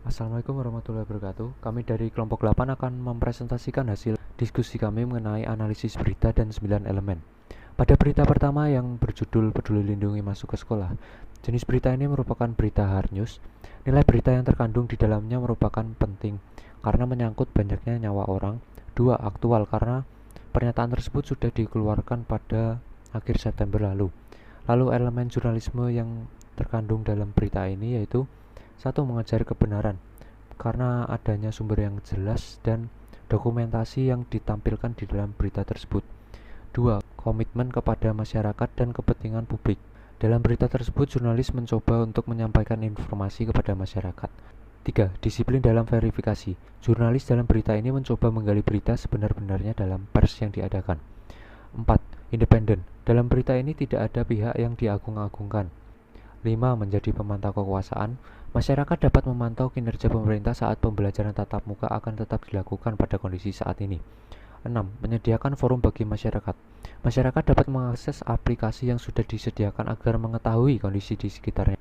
Assalamualaikum warahmatullahi wabarakatuh. Kami dari kelompok 8 akan mempresentasikan hasil diskusi kami mengenai analisis berita dan 9 elemen. Pada berita pertama yang berjudul Peduli Lindungi Masuk ke Sekolah, jenis berita ini merupakan berita hard news. Nilai berita yang terkandung di dalamnya merupakan penting karena menyangkut banyaknya nyawa orang. 2. Aktual karena pernyataan tersebut sudah dikeluarkan pada akhir September lalu. Lalu elemen jurnalisme yang terkandung dalam berita ini yaitu 1. Mengejar kebenaran karena adanya sumber yang jelas dan dokumentasi yang ditampilkan di dalam berita tersebut. 2. Komitmen kepada masyarakat dan kepentingan publik. Dalam berita tersebut, jurnalis mencoba untuk menyampaikan informasi kepada masyarakat. 3. Disiplin dalam verifikasi. Jurnalis dalam berita ini mencoba menggali berita sebenar-benarnya dalam pers yang diadakan. 4. Independen. Dalam berita ini tidak ada pihak yang diagung-agungkan. 5. Menjadi pemantau kekuasaan. Masyarakat dapat memantau kinerja pemerintah saat pembelajaran tatap muka akan tetap dilakukan pada kondisi saat ini. 6. Menyediakan forum bagi masyarakat. Masyarakat dapat mengakses aplikasi yang sudah disediakan agar mengetahui kondisi di sekitarnya.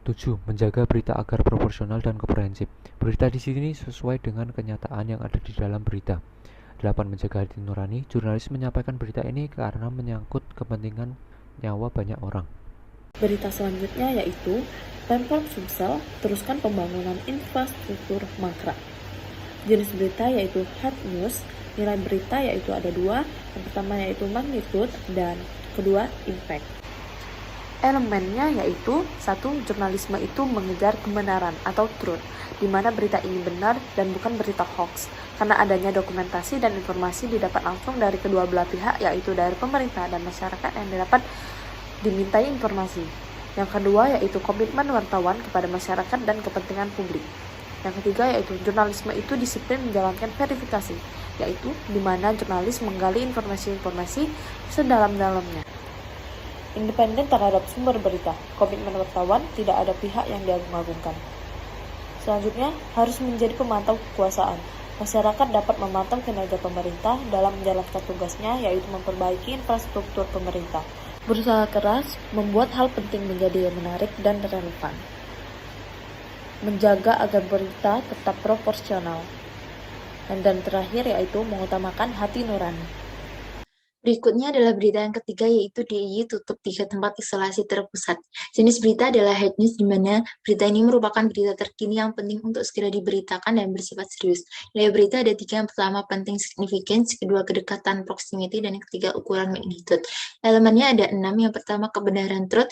7. Menjaga berita agar proporsional dan komprehensif. Berita di sini sesuai dengan kenyataan yang ada di dalam berita. 8. Menjaga hati nurani. Jurnalis menyampaikan berita ini karena menyangkut kepentingan nyawa banyak orang. Berita selanjutnya yaitu Pemprov Sumsel teruskan pembangunan infrastruktur mangkrak. Jenis berita yaitu hard news. Nilai berita yaitu ada dua. Yang pertama yaitu magnitude dan kedua impact. Elemennya yaitu 1. Jurnalisme itu mengejar kebenaran atau truth, di mana berita ini benar dan bukan berita hoax, karena adanya dokumentasi dan informasi didapat langsung dari kedua belah pihak, yaitu dari pemerintah dan masyarakat yang dapat dimintai informasi. Yang kedua yaitu komitmen wartawan kepada masyarakat dan kepentingan publik. Yang ketiga yaitu jurnalisme itu disiplin menjalankan verifikasi, yaitu di mana jurnalis menggali informasi-informasi sedalam-dalamnya. Independen terhadap sumber berita. Komitmen wartawan, tidak ada pihak yang diagung-agungkan. Selanjutnya, harus menjadi pemantau kekuasaan. Masyarakat dapat memantau kinerja pemerintah dalam menjalankan tugasnya, yaitu memperbaiki infrastruktur pemerintah. Berusaha keras membuat hal penting menjadi menarik dan relevan. Menjaga agar berita tetap proporsional. Dan terakhir yaitu mengutamakan hati nurani. Berikutnya adalah berita yang ketiga, yaitu DIY tutup 3 tempat isolasi terpusat. Jenis berita adalah hard news, di mana berita ini merupakan berita terkini yang penting untuk segera diberitakan dan bersifat serius. Nilai berita ada 3. Yang pertama, penting significance, kedua, kedekatan proximity, dan yang ketiga, ukuran magnitude. Elemennya ada 6. Yang pertama, kebenaran truth,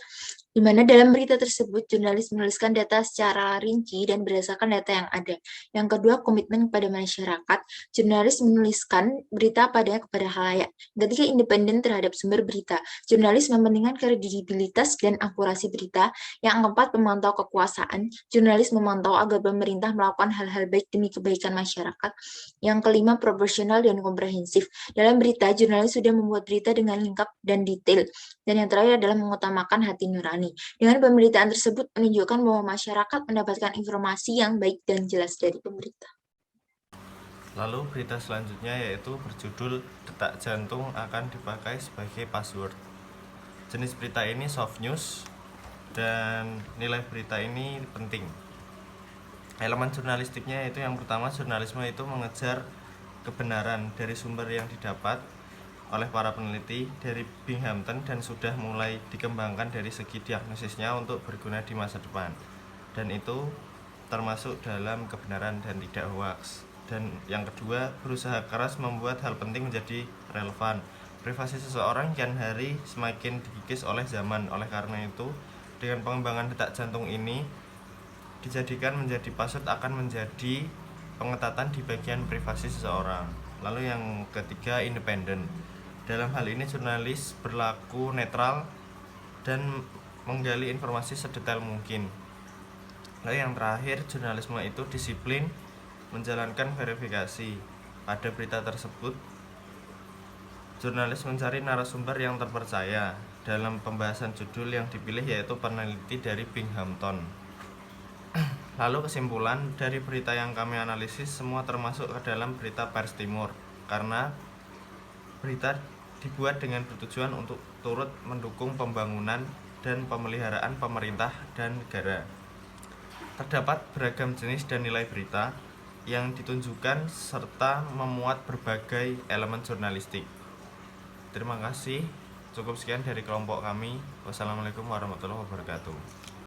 di mana dalam berita tersebut jurnalis menuliskan data secara rinci dan berdasarkan data yang ada. Yang kedua, komitmen kepada masyarakat, jurnalis menuliskan berita kepada khalayak. Ketiga, independen terhadap sumber berita, jurnalis mementingkan kredibilitas dan akurasi berita. Yang keempat, pemantau kekuasaan, jurnalis memantau agar pemerintah melakukan hal-hal baik demi kebaikan masyarakat. Yang kelima, proporsional dan komprehensif, dalam berita jurnalis sudah membuat berita dengan lengkap dan detail. Dan yang terakhir adalah mengutamakan hati nurani. Dengan pemberitaan tersebut menunjukkan bahwa masyarakat mendapatkan informasi yang baik dan jelas dari pemerintah. Lalu berita selanjutnya yaitu berjudul Detak Jantung akan dipakai sebagai password. Jenis berita ini soft news dan nilai berita ini penting. Elemen jurnalistiknya yaitu yang pertama, jurnalisme itu mengejar kebenaran dari sumber yang didapat oleh para peneliti dari Binghamton dan sudah mulai dikembangkan dari segi diagnosisnya untuk berguna di masa depan. Dan itu termasuk dalam kebenaran dan tidak hoax. Dan yang kedua, berusaha keras membuat hal penting menjadi relevan. Privasi seseorang kian hari semakin dikikis oleh zaman. Oleh karena itu, dengan pengembangan detak jantung ini dijadikan menjadi password akan menjadi pengetatan di bagian privasi seseorang. Lalu yang ketiga, independen. Dalam hal ini jurnalis berlaku netral dan menggali informasi sedetail mungkin. Lalu yang terakhir, jurnalisme itu disiplin menjalankan verifikasi. Pada berita tersebut, jurnalis mencari narasumber yang terpercaya. Dalam pembahasan judul yang dipilih yaitu peneliti dari Binghamton. Lalu kesimpulan dari berita yang kami analisis semua termasuk ke dalam berita pers timur, karena berita dibuat dengan bertujuan untuk turut mendukung pembangunan dan pemeliharaan pemerintah dan negara. Terdapat beragam jenis dan nilai berita yang ditunjukkan serta memuat berbagai elemen jurnalistik. Terima kasih. Cukup sekian dari kelompok kami. Wassalamualaikum warahmatullahi wabarakatuh.